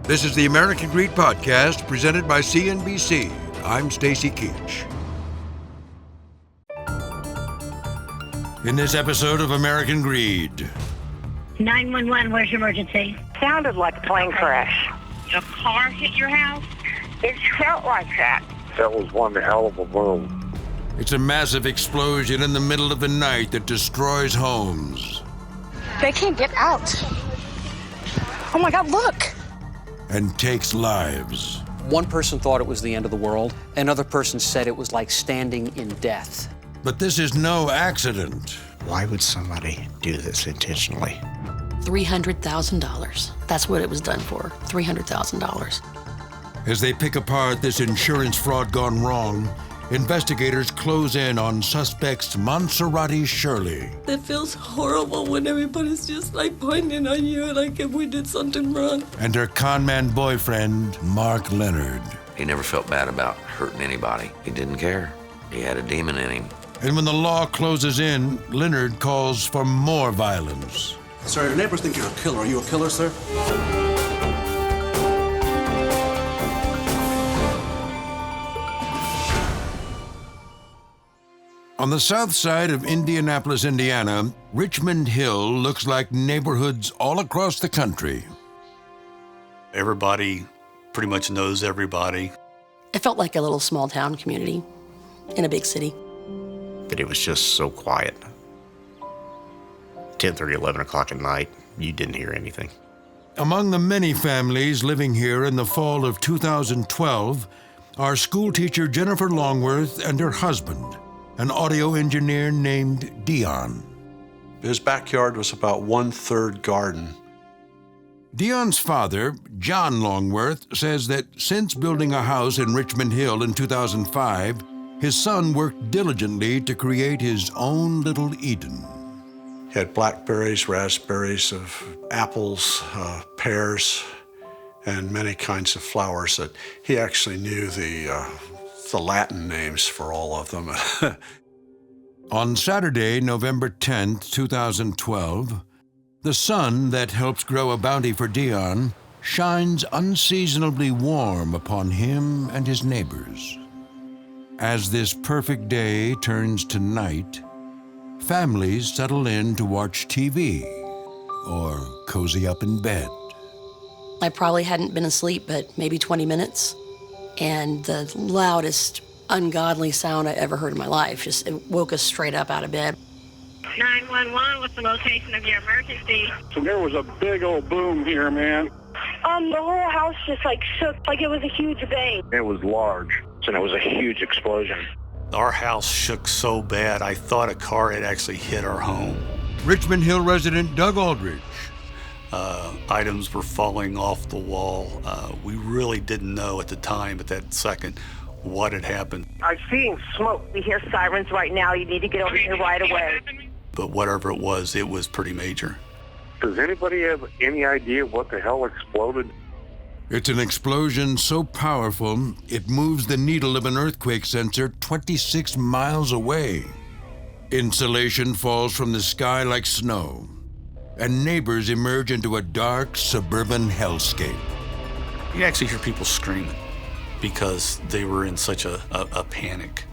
This is the American Greed Podcast, presented by CNBC. I'm Stacy Keach. In this episode of American Greed. 911, where's your emergency? Sounded like a plane crash. A car hit your house? It felt like that. That was one hell of a boom. It's a massive explosion in the middle of the night that destroys homes. They can't get out. Oh my God, look. And takes lives. One person thought it was the end of the world. Another person said it was like standing in death. But this is no accident. Why would somebody do this intentionally? $300,000. That's what it was done for, $300,000. As they pick apart this insurance fraud gone wrong, investigators close in on suspects Monserrate Shirley. It feels horrible when everybody's just like pointing on you like if we did something wrong. And her conman boyfriend, Leonard. He never felt bad about hurting anybody. He didn't care. He had a demon in him. And when the law closes in, Leonard calls for more violence. Sir, your neighbors think you're a killer. Are you a killer, sir? On the south side of Indianapolis, Indiana, Richmond Hill looks like neighborhoods all across the country. Everybody pretty much knows everybody. It felt like a little small town community in a big city. But it was just so quiet. 10:30, 11 o'clock at night, you didn't hear anything. Among the many families living here in the fall of 2012 are schoolteacher Jennifer Longworth and her husband, an audio engineer named Dion. His backyard was about 1/3 garden. Dion's father, John Longworth, says that since building a house in Richmond Hill in 2005, his son worked diligently to create his own little Eden. He had blackberries, raspberries, apples, pears, and many kinds of flowers that he actually knew the Latin names for all of them. On Saturday, November 10th, 2012, the sun that helps grow a bounty for Dion shines unseasonably warm upon him and his neighbors. As this perfect day turns to night, families settle in to watch TV or cozy up in bed. I probably hadn't been asleep but maybe 20 minutes, and the loudest, ungodly sound I ever heard in my life. It woke us straight up out of bed. 911, what's the location of your emergency? So there was a big old boom here, man. The whole house just like shook like it was a huge bang. It was large, and it was a huge explosion. Our house shook so bad, I thought a car had actually hit our home. Richmond Hill resident Doug Aldrich. Items were falling off the wall. We really didn't know at the time, at that second, what had happened. I'm seeing smoke. We hear sirens right now. You need to get over here right away. But whatever it was pretty major. Does anybody have any idea what the hell exploded? It's an explosion so powerful, it moves the needle of an earthquake sensor 26 miles away. Insulation falls from the sky like snow, and neighbors emerge into a dark suburban hellscape. You actually hear people screaming because they were in such a panic.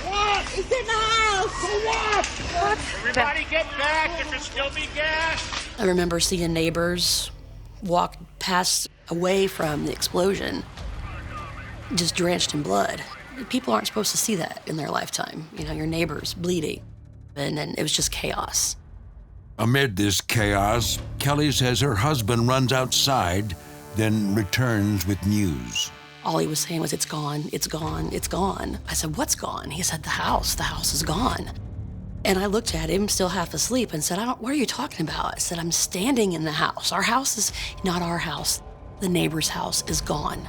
What? It's in the house! What? Everybody get back! There can still be gas! I remember seeing neighbors walk past away from the explosion, just drenched in blood. People aren't supposed to see that in their lifetime. You know, your neighbors bleeding. And then it was just chaos. Amid this chaos, Kelly says her husband runs outside, then returns with news. All he was saying was, it's gone, it's gone, it's gone. I said, what's gone? He said, the house is gone. And I looked at him, still half asleep, and said, what are you talking about? I said, I'm standing in the house. Our house is not our house. The neighbor's house is gone.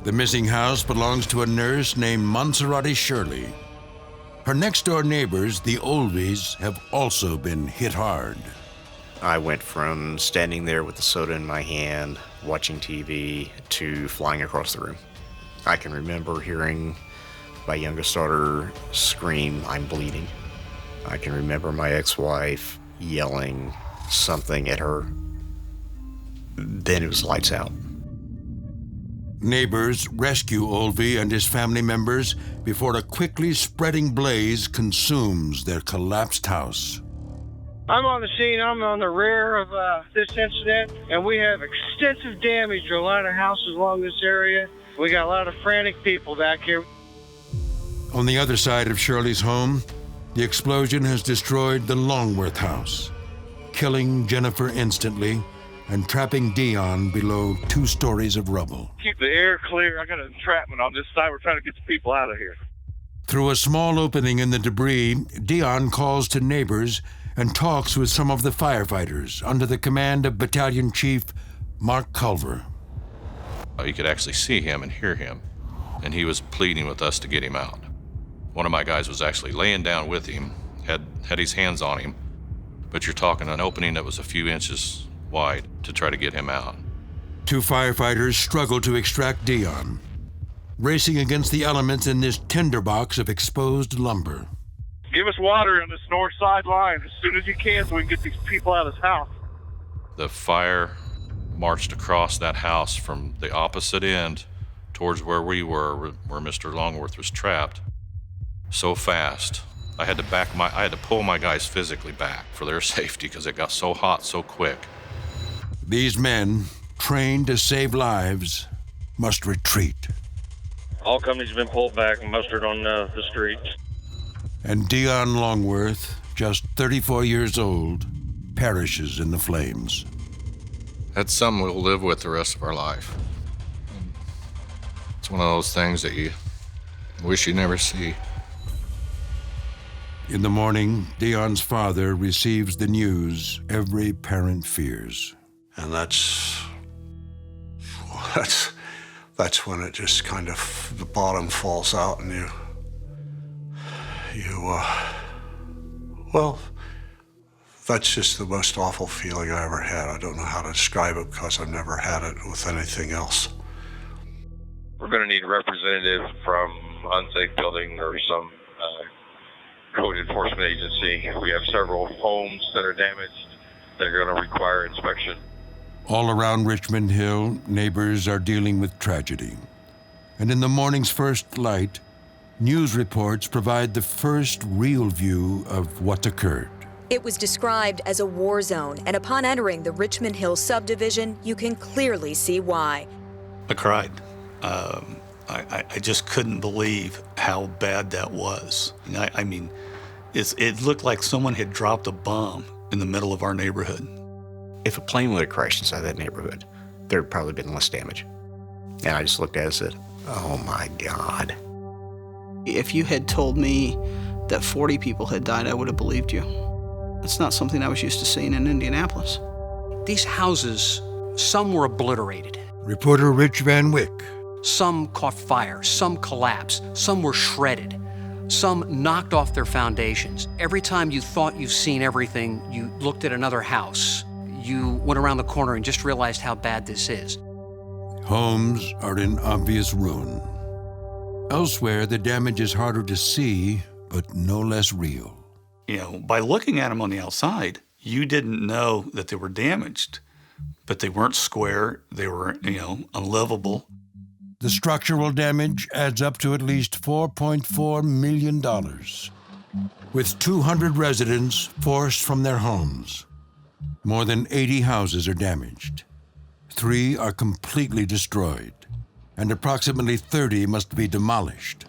The missing house belongs to a nurse named Monserrate Shirley. Her next-door neighbors, the Olvies, have also been hit hard. I went from standing there with the soda in my hand, watching TV, to flying across the room. I can remember hearing my youngest daughter scream, "I'm bleeding." I can remember my ex-wife yelling something at her. Then it was lights out. Neighbors rescue Olvie and his family members before a quickly spreading blaze consumes their collapsed house. I'm on the scene. I'm on the rear of this incident, and we have extensive damage to a lot of houses along this area. We got a lot of frantic people back here. On the other side of Shirley's home, the explosion has destroyed the Longworth house, killing Jennifer instantly and trapping Dion below 2 stories of rubble. Keep the air clear. I got an entrapment on this side. We're trying to get the people out of here. Through a small opening in the debris, Dion calls to neighbors and talks with some of the firefighters under the command of Battalion Chief Mark Culver. You could actually see him and hear him, and he was pleading with us to get him out. One of my guys was actually laying down with him, had his hands on him, but you're talking an opening that was a few inches wide to try to get him out. 2 firefighters struggle to extract Dion, racing against the elements in this tinderbox of exposed lumber. Give us water on this north side line as soon as you can so we can get these people out of this house. The fire marched across that house from the opposite end towards where we were, where Mr. Longworth was trapped, so fast. I had to pull my guys physically back for their safety because it got so hot so quick. These men, trained to save lives, must retreat. All companies have been pulled back and mustered on the streets. And Dion Longworth, just 34 years old, perishes in the flames. That's something we'll live with the rest of our life. It's one of those things that you wish you never see. In the morning, Dion's father receives the news every parent fears. And that's when it just kind of, the bottom falls out and well, that's just the most awful feeling I ever had. I don't know how to describe it because I've never had it with anything else. We're going to need a representative from unsafe building or some code enforcement agency. We have several homes that are damaged that are going to require inspection. All around Richmond Hill, neighbors are dealing with tragedy. And in the morning's first light, news reports provide the first real view of what occurred. It was described as a war zone, and upon entering the Richmond Hill subdivision, you can clearly see why. I cried. I just couldn't believe how bad that was. I mean, it looked like someone had dropped a bomb in the middle of our neighborhood. If a plane would have crashed inside that neighborhood, there'd probably been less damage. And I just looked at it and said, oh my God. If you had told me that 40 people had died, I would have believed you. It's not something I was used to seeing in Indianapolis. These houses, some were obliterated. Reporter Rich Van Wyck. Some caught fire, some collapsed, some were shredded, some knocked off their foundations. Every time you thought you've seen everything, you looked at another house. You went around the corner and just realized how bad this is. Homes are in obvious ruin. Elsewhere, the damage is harder to see, but no less real. By looking at them on the outside, you didn't know that they were damaged, but they weren't square. They were, unlivable. The structural damage adds up to at least $4.4 million, with 200 residents forced from their homes. More than 80 houses are damaged. 3 are completely destroyed, and approximately 30 must be demolished.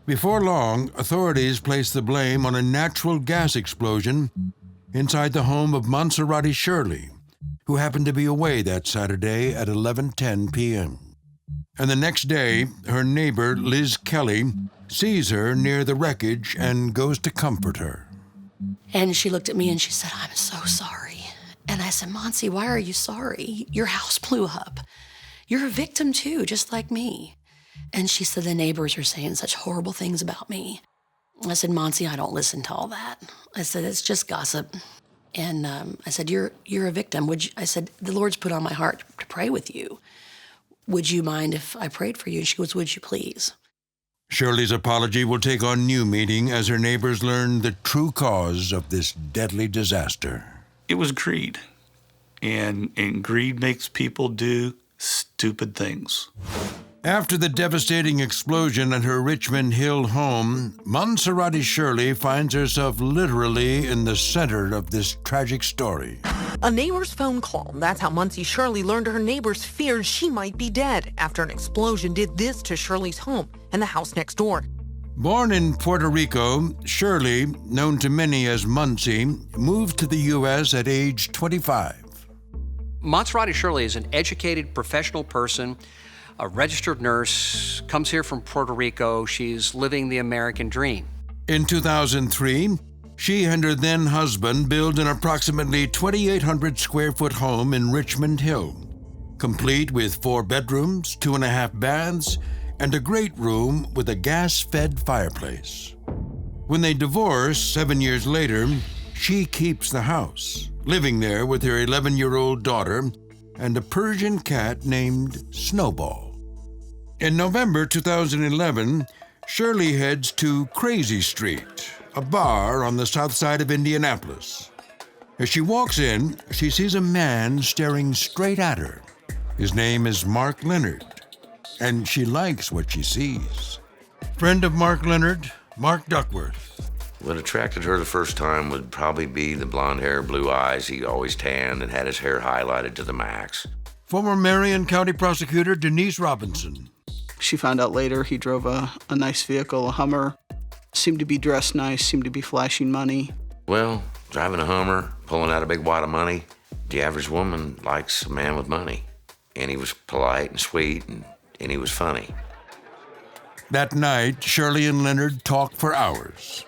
Before long, authorities place the blame on a natural gas explosion inside the home of Monserrate Shirley, who happened to be away that Saturday at 11:10 p.m. And the next day, her neighbor, Liz Kelly, sees her near the wreckage and goes to comfort her. And she looked at me and she said, I'm so sorry. And I said, Monsi, why are you sorry? Your house blew up. You're a victim too, just like me. And she said, the neighbors are saying such horrible things about me. I said, Monsi, I don't listen to all that. I said, it's just gossip. And I said, you're a victim. I said, the Lord's put on my heart to pray with you. Would you mind if I prayed for you? And she goes, would you please? Shirley's apology will take on new meaning as her neighbors learn the true cause of this deadly disaster. It was greed. And greed makes people do stupid things. After the devastating explosion at her Richmond Hill home, Monserrate Shirley finds herself literally in the center of this tragic story. A neighbor's phone call. That's how Monserrate Shirley learned her neighbors feared she might be dead after an explosion did this to Shirley's home and the house next door. Born in Puerto Rico, Shirley, known to many as Muncie, moved to the U.S. at age 25. Monserrate Shirley is an educated professional person, a registered nurse, comes here from Puerto Rico. She's living the American dream. In 2003, she and her then husband built an approximately 2,800 square foot home in Richmond Hill, complete with 4 bedrooms, 2.5 baths, and a great room with a gas-fed fireplace. When they divorced 7 years later, she keeps the house, living there with her 11-year-old daughter and a Persian cat named Snowball. In November 2011, Shirley heads to Crazy Street, a bar on the south side of Indianapolis. As she walks in, she sees a man staring straight at her. His name is Mark Leonard, and she likes what she sees. Friend of Mark Leonard, Mark Duckworth. What attracted her the first time would probably be the blonde hair, blue eyes. He always tanned and had his hair highlighted to the max. Former Marion County Prosecutor Denise Robinson. She found out later he drove a nice vehicle, a Hummer. Seemed to be dressed nice, seemed to be flashing money. Well, driving a Hummer, pulling out a big wad of money, the average woman likes a man with money. And he was polite and sweet, and he was funny. That night, Shirley and Leonard talk for hours.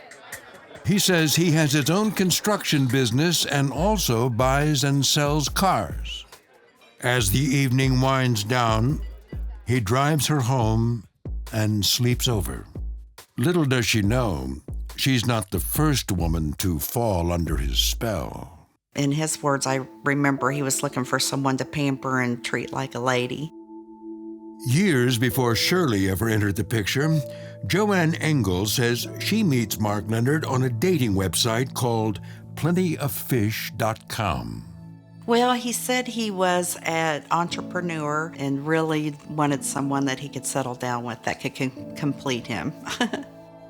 He says he has his own construction business and also buys and sells cars. As the evening winds down, he drives her home and sleeps over. Little does she know, she's not the first woman to fall under his spell. In his words, I remember he was looking for someone to pamper and treat like a lady. Years before Shirley ever entered the picture, Joanne Engel says she meets Mark Leonard on a dating website called plentyoffish.com. Well, he said he was an entrepreneur and really wanted someone that he could settle down with that could complete him.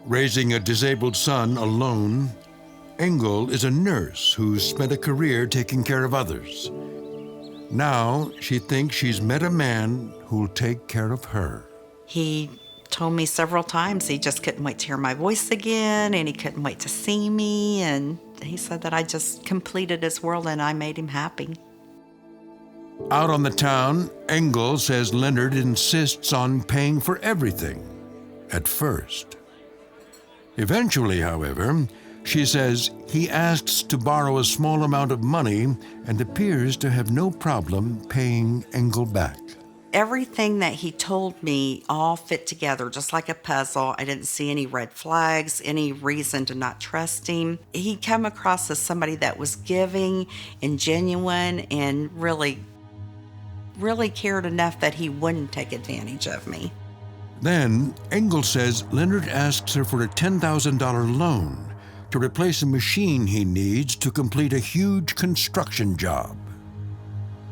Raising a disabled son alone, Engel is a nurse who's spent a career taking care of others. Now she thinks she's met a man who'll take care of her. He told me several times he just couldn't wait to hear my voice again, and he couldn't wait to see me, and he said that I just completed his world and I made him happy. Out on the town, Engel says Leonard insists on paying for everything, at first. Eventually, however, she says he asks to borrow a small amount of money and appears to have no problem paying Engel back. Everything that he told me all fit together, just like a puzzle. I didn't see any red flags, any reason to not trust him. He came across as somebody that was giving and genuine and really cared enough that he wouldn't take advantage of me. Then, Engel says Leonard asks her for a $10,000 loan to replace a machine he needs to complete a huge construction job.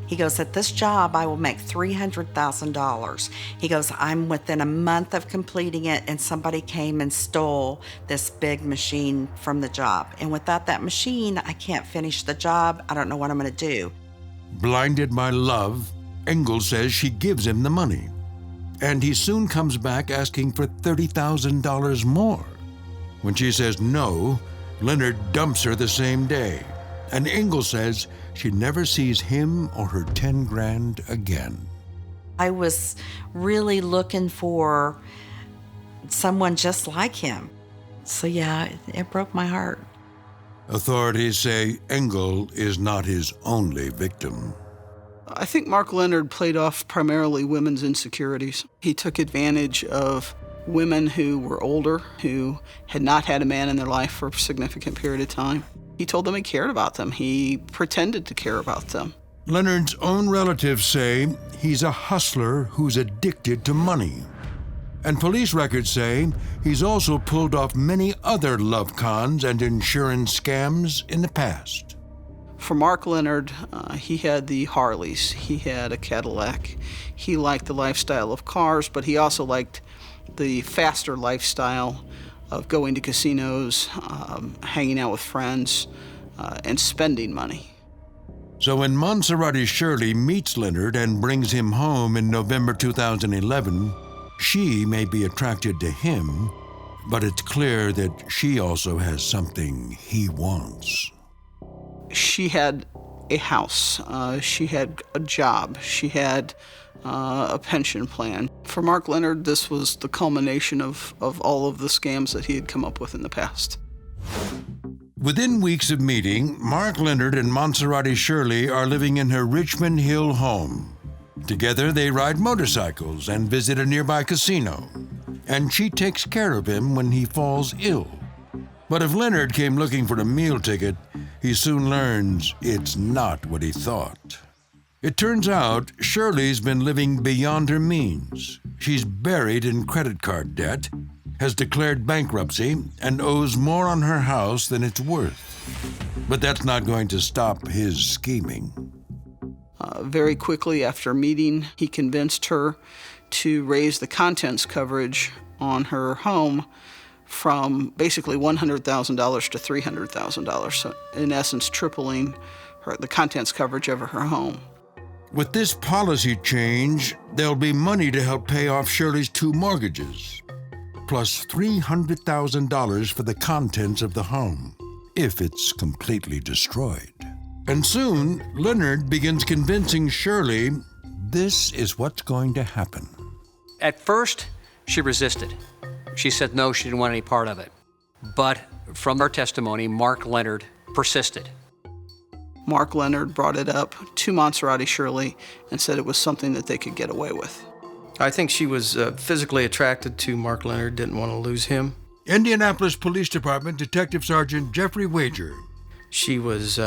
He goes, at this job, I will make $300,000. He goes, I'm within a month of completing it, and somebody came and stole this big machine from the job. And without that machine, I can't finish the job. I don't know what I'm going to do. Blinded by love, Engel says she gives him the money. And he soon comes back asking for $30,000 more. When she says no, Leonard dumps her the same day. And Engel says she never sees him or her 10 grand again. I was really looking for someone just like him. So yeah, it broke my heart. Authorities say Engel is not his only victim. I think Mark Leonard played off primarily women's insecurities. He took advantage of women who were older, who had not had a man in their life for a significant period of time. He told them he cared about them. He pretended to care about them. Leonard's own relatives say he's a hustler who's addicted to money. And police records say he's also pulled off many other love cons and insurance scams in the past. For Mark Leonard, he had the Harleys. He had a Cadillac. He liked the lifestyle of cars, but he also liked the faster lifestyle of going to casinos, hanging out with friends, and spending money. So when Monserrate Shirley meets Leonard and brings him home in November 2011, she may be attracted to him, but it's clear that she also has something he wants. She had a house. She had a job. She had a pension plan. For Mark Leonard, this was the culmination of all of the scams that he had come up with in the past. Within weeks of meeting, Mark Leonard and Monserrate Shirley are living in her Richmond Hill home. Together, they ride motorcycles and visit a nearby casino, and she takes care of him when he falls ill. But if Leonard came looking for a meal ticket, he soon learns it's not what he thought. It turns out Shirley's been living beyond her means. She's buried in credit card debt, has declared bankruptcy, and owes more on her house than it's worth. But that's not going to stop his scheming. Very quickly after meeting, he convinced her to raise the contents coverage on her home from basically $100,000 to $300,000, so in essence tripling the contents coverage of her home. With this policy change, there'll be money to help pay off Shirley's 2 mortgages, plus $300,000 for the contents of the home, if it's completely destroyed. And soon, Leonard begins convincing Shirley this is what's going to happen. At first, she resisted. She said no, she didn't want any part of it. But from her testimony, Mark Leonard persisted. Mark Leonard brought it up to Monserrate Shirley and said it was something that they could get away with. I think she was physically attracted to Mark Leonard, didn't want to lose him. Indianapolis Police Department Detective Sergeant Jeffrey Wager. She was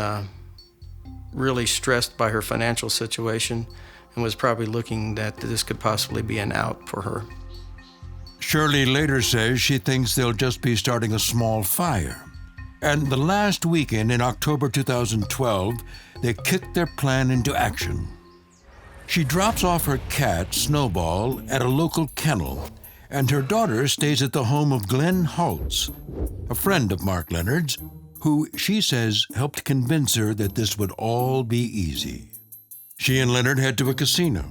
really stressed by her financial situation and was probably looking that this could possibly be an out for her. Shirley later says she thinks they'll just be starting a small fire. And the last weekend in October 2012, they kick their plan into action. She drops off her cat, Snowball, at a local kennel, and her daughter stays at the home of Glenn Holtz, a friend of Mark Leonard's, who she says helped convince her that this would all be easy. She and Leonard head to a casino,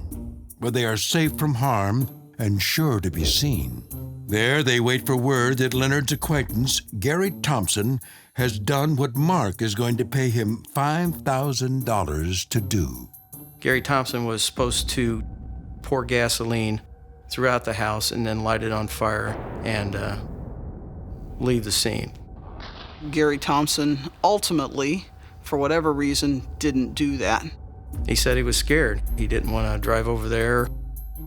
where they are safe from harm and sure to be seen. There, they wait for word that Leonard's acquaintance, Gary Thompson, has done what Mark is going to pay him $5,000 to do. Gary Thompson was supposed to pour gasoline throughout the house and then light it on fire and leave the scene. Gary Thompson ultimately, for whatever reason, didn't do that. He said he was scared. He didn't want to drive over there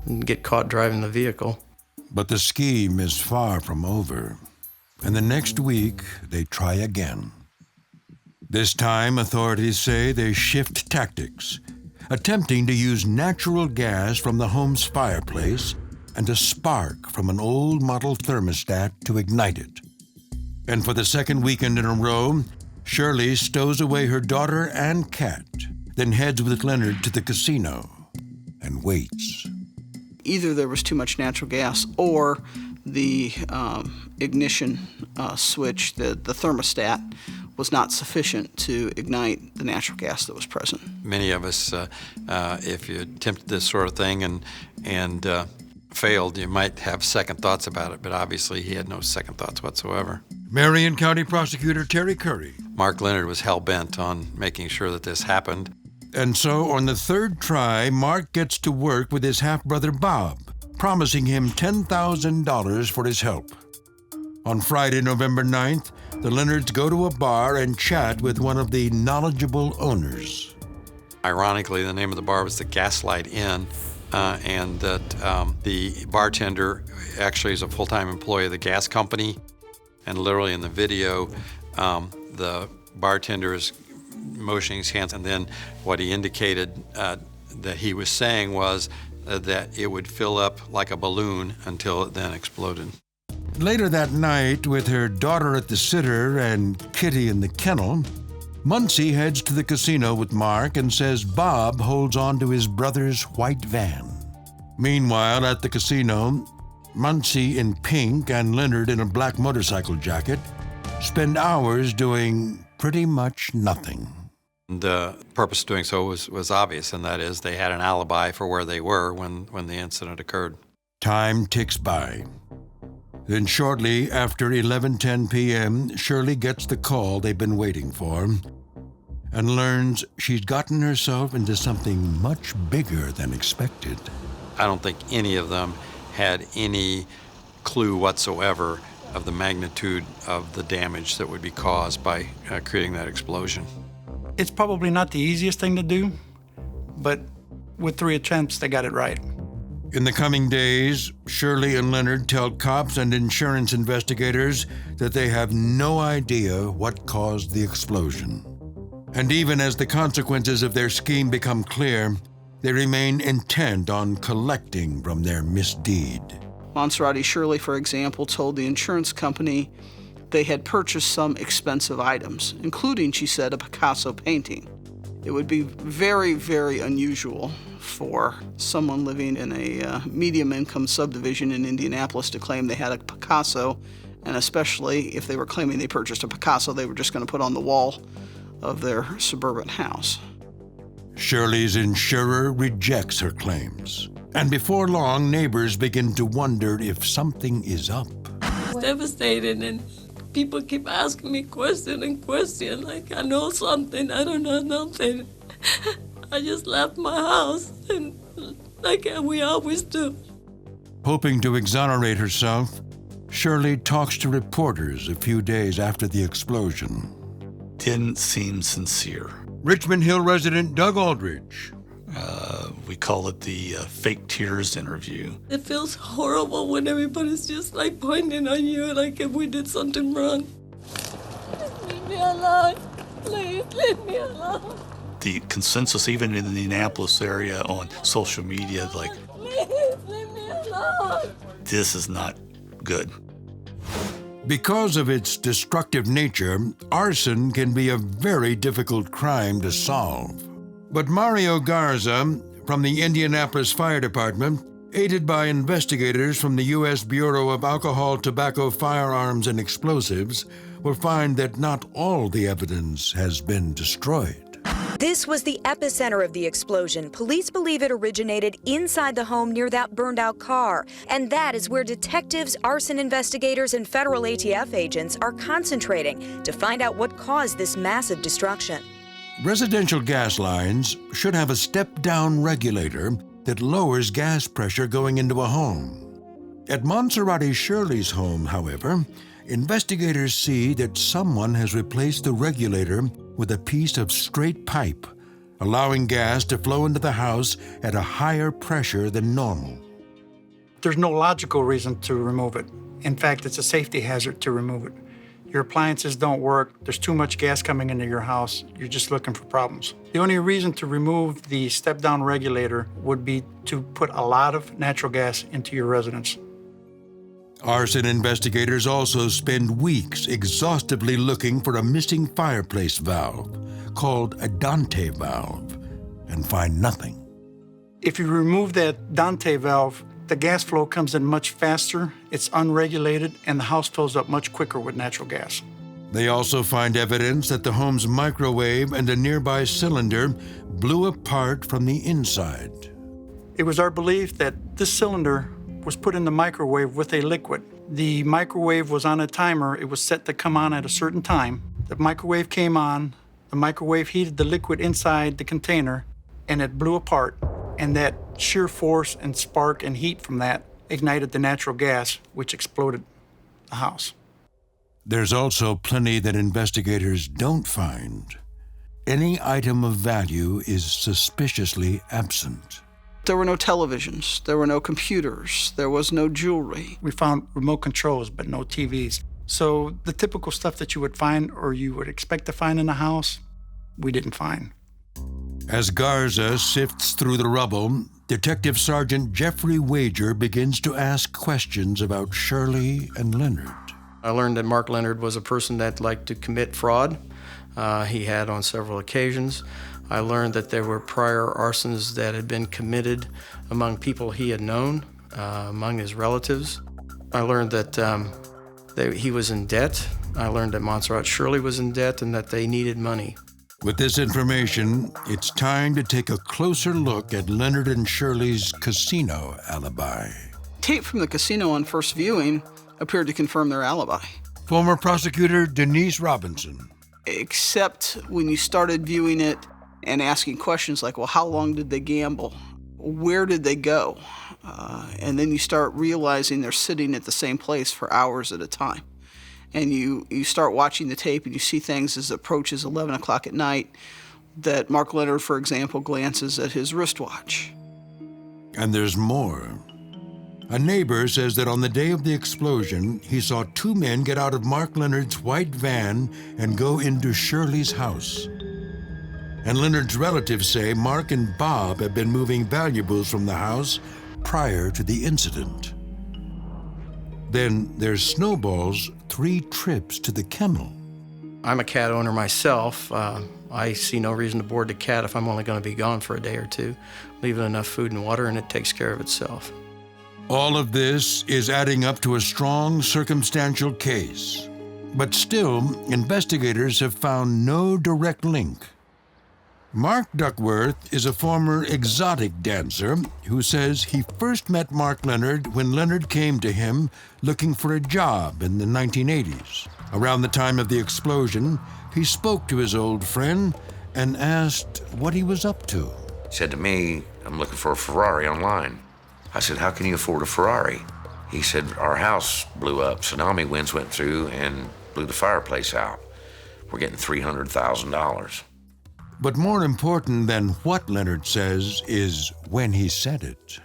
and get caught driving the vehicle. But the scheme is far from over, and the next week they try again. This time, authorities say they shift tactics, attempting to use natural gas from the home's fireplace and a spark from an old model thermostat to ignite it. And for the second weekend in a row, Shirley stows away her daughter and cat, then heads with Leonard to the casino and waits. Either there was too much natural gas or the ignition switch, the thermostat, was not sufficient to ignite the natural gas that was present. Many of us, if you attempted this sort of thing and failed, you might have second thoughts about it, but obviously he had no second thoughts whatsoever. Marion County Prosecutor Terry Curry. Mark Leonard was hell-bent on making sure that this happened. And so on the third try, Mark gets to work with his half-brother Bob, promising him $10,000 for his help. On Friday, November 9th, the Leonards go to a bar and chat with one of the knowledgeable owners. Ironically, the name of the bar was the Gaslight Inn, and that the bartender actually is a full-time employee of the gas company. And literally in the video, the bartender is motioning his hands, and then what he indicated that he was saying was that it would fill up like a balloon until it then exploded. Later that night, with her daughter at the sitter and Kitty in the kennel, Muncie heads to the casino with Mark and says Bob holds on to his brother's white van. Meanwhile, at the casino, Muncie in pink and Leonard in a black motorcycle jacket spend hours doing pretty much nothing. The purpose of doing so was obvious, and that is they had an alibi for where they were when the incident occurred. Time ticks by. Then shortly after 11:10 p.m., Shirley gets the call they've been waiting for and learns she's gotten herself into something much bigger than expected. I don't think any of them had any clue whatsoever of the magnitude of the damage that would be caused by creating that explosion. It's probably not the easiest thing to do, but with 3 attempts, they got it right. In the coming days, Shirley and Leonard tell cops and insurance investigators that they have no idea what caused the explosion. And even as the consequences of their scheme become clear, they remain intent on collecting from their misdeed. Monserrate Shirley, for example, told the insurance company they had purchased some expensive items, including, she said, a Picasso painting. It would be very, very unusual for someone living in a medium-income subdivision in Indianapolis to claim they had a Picasso, and especially if they were claiming they purchased a Picasso they were just going to put on the wall of their suburban house. Shirley's insurer rejects her claims, and before long, neighbors begin to wonder if something is up. It's devastating, and people keep asking me question, like I know something, I don't know nothing. I just left my house, and like we always do. Hoping to exonerate herself, Shirley talks to reporters a few days after the explosion. Didn't seem sincere. Richmond Hill resident Doug Aldridge. We call it the fake tears interview. It feels horrible when everybody's just like pointing on you like if we did something wrong. Leave me alone. Please leave me alone. The consensus, even in the Indianapolis area on social media, like, please leave me alone. This is not good. Because of its destructive nature, arson can be a very difficult crime to solve. But Mario Garza from the Indianapolis Fire Department, aided by investigators from the U.S. Bureau of Alcohol, Tobacco, Firearms, and Explosives, will find that not all the evidence has been destroyed. This was the epicenter of the explosion. Police believe it originated inside the home near that burned-out car. And that is where detectives, arson investigators, and federal ATF agents are concentrating to find out what caused this massive destruction. Residential gas lines should have a step-down regulator that lowers gas pressure going into a home. At Monserrate Shirley's home, however, investigators see that someone has replaced the regulator with a piece of straight pipe, allowing gas to flow into the house at a higher pressure than normal. There's no logical reason to remove it. In fact, it's a safety hazard to remove it. Your appliances don't work, there's too much gas coming into your house, you're just looking for problems. The only reason to remove the step-down regulator would be to put a lot of natural gas into your residence. Arson investigators also spend weeks exhaustively looking for a missing fireplace valve, called a Dante valve, and find nothing. If you remove that Dante valve, the gas flow comes in much faster, it's unregulated, and the house fills up much quicker with natural gas. They also find evidence that the home's microwave and a nearby cylinder blew apart from the inside. It was our belief that this cylinder was put in the microwave with a liquid. The microwave was on a timer. It was set to come on at a certain time. The microwave came on, the microwave heated the liquid inside the container, and it blew apart. And that sheer force and spark and heat from that ignited the natural gas, which exploded the house. There's also plenty that investigators don't find. Any item of value is suspiciously absent. There were no televisions, there were no computers, there was no jewelry. We found remote controls, but no TVs. So the typical stuff that you would find or you would expect to find in a house, we didn't find. As Garza sifts through the rubble, Detective Sergeant Jeffrey Wager begins to ask questions about Shirley and Leonard. I learned that Mark Leonard was a person that liked to commit fraud. he had on several occasions. I learned that there were prior arsons that had been committed among people he had known, among his relatives. I learned that he was in debt. I learned that Monserrate Shirley was in debt and that they needed money. With this information, it's time to take a closer look at Leonard and Shirley's casino alibi. Tape from the casino on first viewing appeared to confirm their alibi. Former prosecutor Denise Robinson. Except when you started viewing it and asking questions like, well, how long did they gamble? Where did they go? And then you start realizing they're sitting at the same place for hours at a time. And you start watching the tape and you see things as it approaches 11 o'clock at night that Mark Leonard, for example, glances at his wristwatch. And there's more. A neighbor says that on the day of the explosion, he saw two men get out of Mark Leonard's white van and go into Shirley's house. And Leonard's relatives say Mark and Bob had been moving valuables from the house prior to the incident. Then there's Snowball's 3 trips to the kennel. I'm a cat owner myself. I see no reason to board the cat if I'm only going to be gone for a day or two. Leave it enough food and water and it takes care of itself. All of this is adding up to a strong circumstantial case. But still, investigators have found no direct link. Mark Duckworth is a former exotic dancer who says he first met Mark Leonard when Leonard came to him looking for a job in the 1980s. Around the time of the explosion, he spoke to his old friend and asked what he was up to. He said to me, I'm looking for a Ferrari online. I said, how can you afford a Ferrari? He said, our house blew up. Tsunami winds went through and blew the fireplace out. We're getting $300,000. But more important than what Leonard says is when he said it.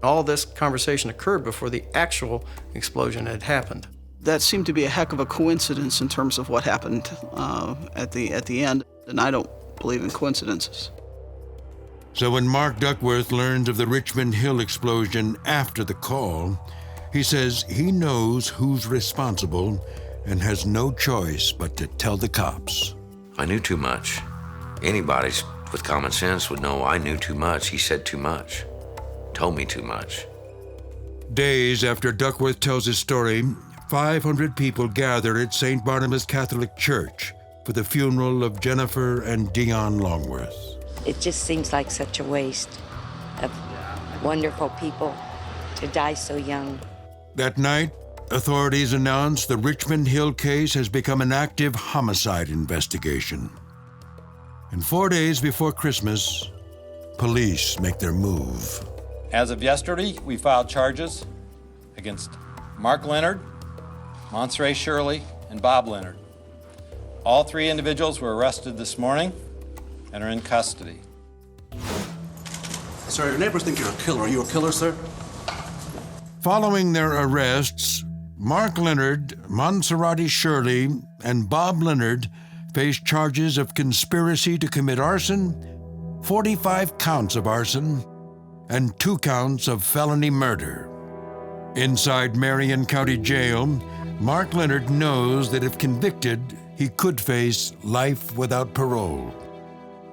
All this conversation occurred before the actual explosion had happened. That seemed to be a heck of a coincidence in terms of what happened at the end, and I don't believe in coincidences. So when Mark Duckworth learns of the Richmond Hill explosion after the call, he says he knows who's responsible and has no choice but to tell the cops. I knew too much. Anybody with common sense would know I knew too much. He said too much, told me too much. Days after Duckworth tells his story, 500 people gather at St. Barnabas Catholic Church for the funeral of Jennifer and Dion Longworth. It just seems like such a waste of wonderful people to die so young. That night, authorities announced the Richmond Hill case has become an active homicide investigation. And 4 days before Christmas, police make their move. As of yesterday, we filed charges against Mark Leonard, Monserrate Shirley, and Bob Leonard. All 3 individuals were arrested this morning and are in custody. Sir, your neighbors think you're a killer. Are you a killer, sir? Following their arrests, Mark Leonard, Monserrate Shirley, and Bob Leonard faced charges of conspiracy to commit arson, 45 counts of arson, and 2 counts of felony murder. Inside Marion County Jail, Mark Leonard knows that if convicted, he could face life without parole.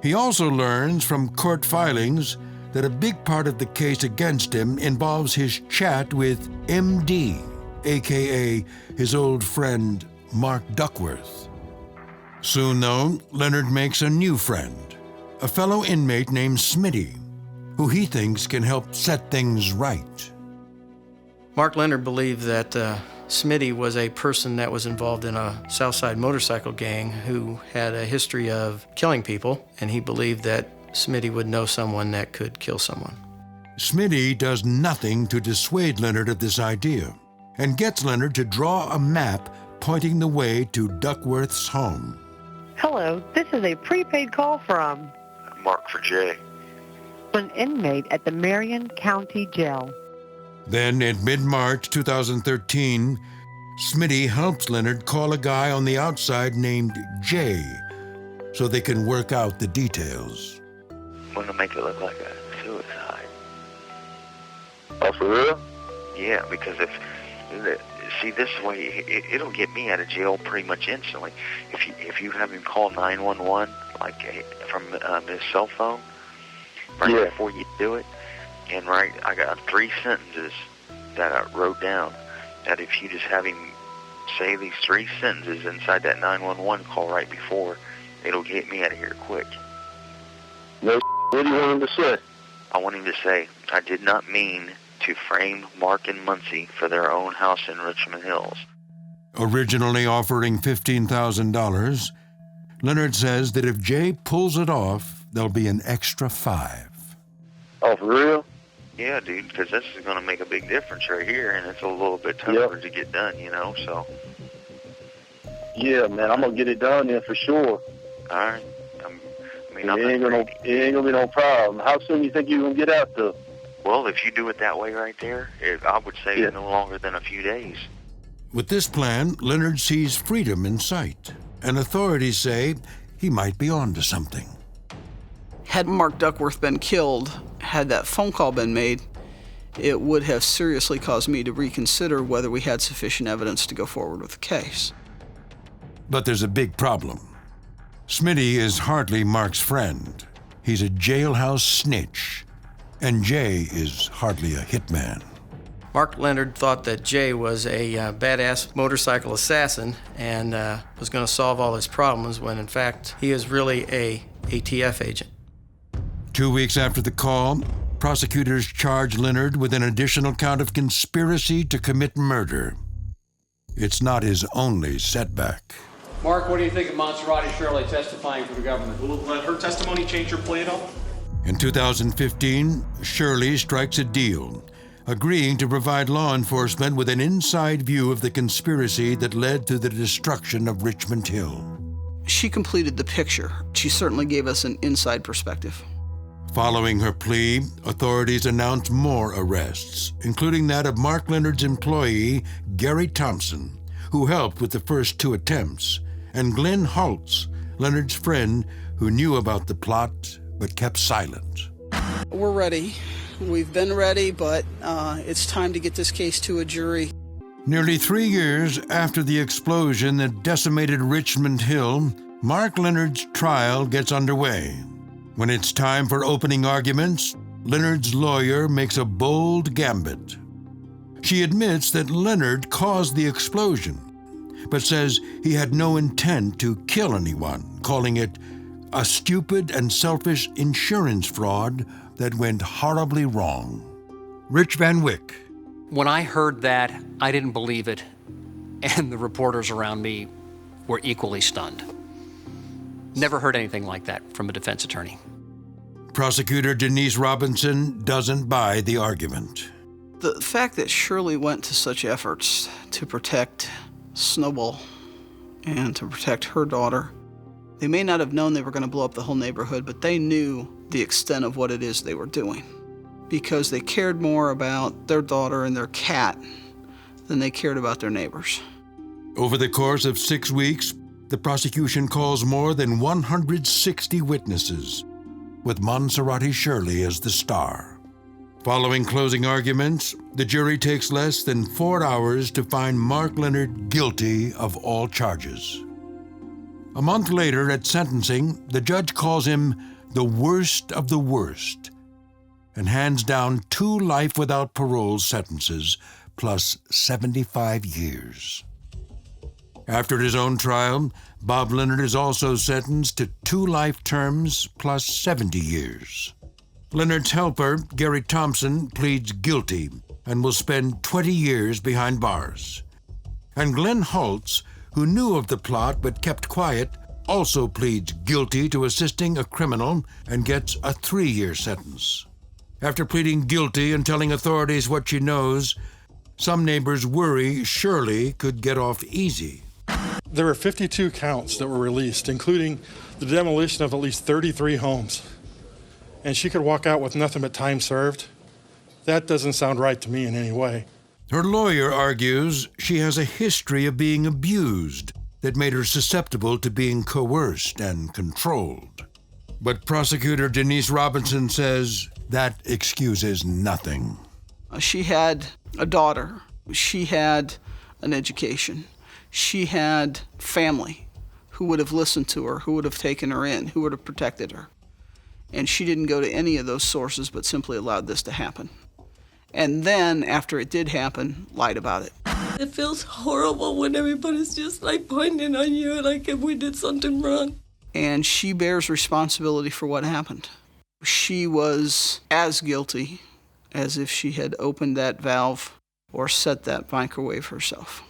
He also learns from court filings that a big part of the case against him involves his chat with MD, aka his old friend Mark Duckworth. Soon, though, Leonard makes a new friend, a fellow inmate named Smitty, who he thinks can help set things right. Mark Leonard believed that Smitty was a person that was involved in a Southside motorcycle gang who had a history of killing people, and he believed that Smitty would know someone that could kill someone. Smitty does nothing to dissuade Leonard of this idea and gets Leonard to draw a map pointing the way to Duckworth's home. Hello, this is a prepaid call from Mark for Jay. An inmate at the Marion County Jail. Then, in mid-March 2013, Smitty helps Leonard call a guy on the outside named Jay so they can work out the details. I'm going to make it look like a suicide. Oh, for real? Yeah, because if See, this way, it'll get me out of jail pretty much instantly. If you have him call 911, like from his cell phone, right before you do it, and I got 3 sentences that I wrote down. That if you just have him say these 3 sentences inside that 911 call right before, it'll get me out of here quick. What do you want him to say? I want him to say, I did not mean to frame Mark and Muncie for their own house in Richmond Hills. Originally offering $15,000, Leonard says that if Jay pulls it off, there'll be an extra $5,000. Oh, for real? Yeah, dude, because this is going to make a big difference right here, and it's a little bit tougher to get done, so. Yeah, man, I'm going to get it done then for sure. All right. It ain't gonna be no problem. How soon do you think you're going to get out, though? Well, if you do it that way right there, I would say no longer than a few days. With this plan, Leonard sees freedom in sight, and authorities say he might be onto something. Had Mark Duckworth been killed, had that phone call been made, it would have seriously caused me to reconsider whether we had sufficient evidence to go forward with the case. But there's a big problem. Smitty is hardly Mark's friend. He's a jailhouse snitch, and Jay is hardly a hitman. Mark Leonard thought that Jay was a badass motorcycle assassin and was going to solve all his problems when, in fact, he is really a ATF agent. 2 weeks after the call, prosecutors charge Leonard with an additional count of conspiracy to commit murder. It's not his only setback. Mark, what do you think of Monserrate Shirley testifying for the government? Will let her testimony change your plea at all? In 2015, Shirley strikes a deal, agreeing to provide law enforcement with an inside view of the conspiracy that led to the destruction of Richmond Hill. She completed the picture. She certainly gave us an inside perspective. Following her plea, authorities announced more arrests, including that of Mark Leonard's employee, Gary Thompson, who helped with the first 2 attempts, and Glenn Holtz, Leonard's friend who knew about the plot but kept silent. We're ready. We've been ready, but it's time to get this case to a jury. Nearly 3 years after the explosion that decimated Richmond Hill, Mark Leonard's trial gets underway. When it's time for opening arguments, Leonard's lawyer makes a bold gambit. She admits that Leonard caused the explosion, but says he had no intent to kill anyone, calling it a stupid and selfish insurance fraud that went horribly wrong. Rich Van Wyck. When I heard that, I didn't believe it, and the reporters around me were equally stunned. Never heard anything like that from a defense attorney. Prosecutor Denise Robinson doesn't buy the argument. The fact that Shirley went to such efforts to protect Snowball and to protect her daughter, they may not have known they were going to blow up the whole neighborhood, but they knew the extent of what it is they were doing because they cared more about their daughter and their cat than they cared about their neighbors. Over the course of 6 weeks, the prosecution calls more than 160 witnesses, with Monserrate Shirley as the star. Following closing arguments, the jury takes less than 4 hours to find Mark Leonard guilty of all charges. A month later at sentencing, the judge calls him the worst of the worst and hands down 2 life without parole sentences plus 75 years. After his own trial, Bob Leonard is also sentenced to 2 life terms plus 70 years. Leonard's helper, Gary Thompson, pleads guilty and will spend 20 years behind bars. And Glenn Holtz, who knew of the plot but kept quiet, also pleads guilty to assisting a criminal and gets a 3-year sentence. After pleading guilty and telling authorities what she knows, some neighbors worry Shirley could get off easy. There were 52 counts that were released, including the demolition of at least 33 homes. And she could walk out with nothing but time served. That doesn't sound right to me in any way. Her lawyer argues she has a history of being abused that made her susceptible to being coerced and controlled. But prosecutor Denise Robinson says that excuses nothing. She had a daughter She had an education. She had family who would have listened to her, who would have taken her in, who would have protected her. And she didn't go to any of those sources, but simply allowed this to happen. And then, after it did happen, lied about it. It feels horrible when everybody's just like pointing on you like if we did something wrong. And she bears responsibility for what happened. She was as guilty as if she had opened that valve or set that microwave herself.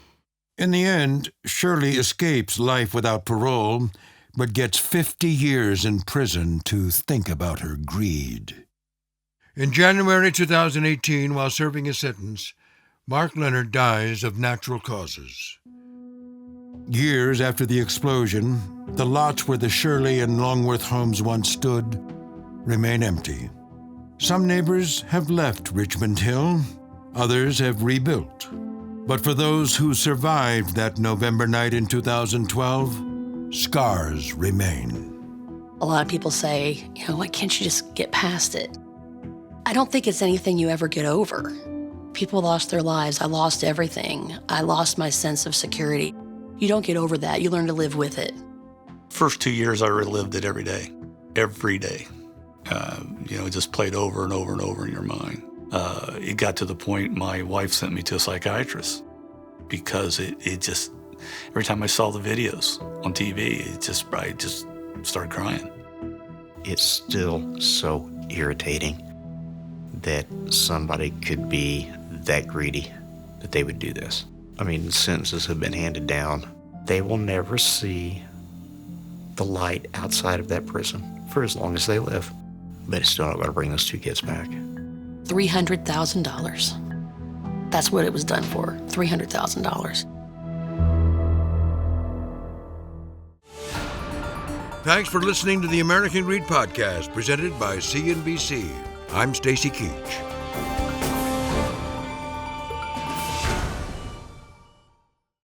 In the end, Shirley escapes life without parole, but gets 50 years in prison to think about her greed. In January 2018, while serving his sentence, Mark Leonard dies of natural causes. Years after the explosion, the lots where the Shirley and Longworth homes once stood remain empty. Some neighbors have left Richmond Hill, others have rebuilt. But for those who survived that November night in 2012, scars remain. A lot of people say, why can't you just get past it? I don't think it's anything you ever get over. People lost their lives. I lost everything. I lost my sense of security. You don't get over that. You learn to live with it. First 2 years, I relived it every day. Every day. It just played over and over and over in your mind. It got to the point my wife sent me to a psychiatrist because it just, every time I saw the videos on TV, I just started crying. It's still so irritating that somebody could be that greedy that they would do this. I mean, sentences have been handed down. They will never see the light outside of that prison for as long as they live. But it's still not going to bring those two kids back. $300,000. That's what it was done for, $300,000. Thanks for listening to the American Greed Podcast, presented by CNBC. I'm Stacy Keach.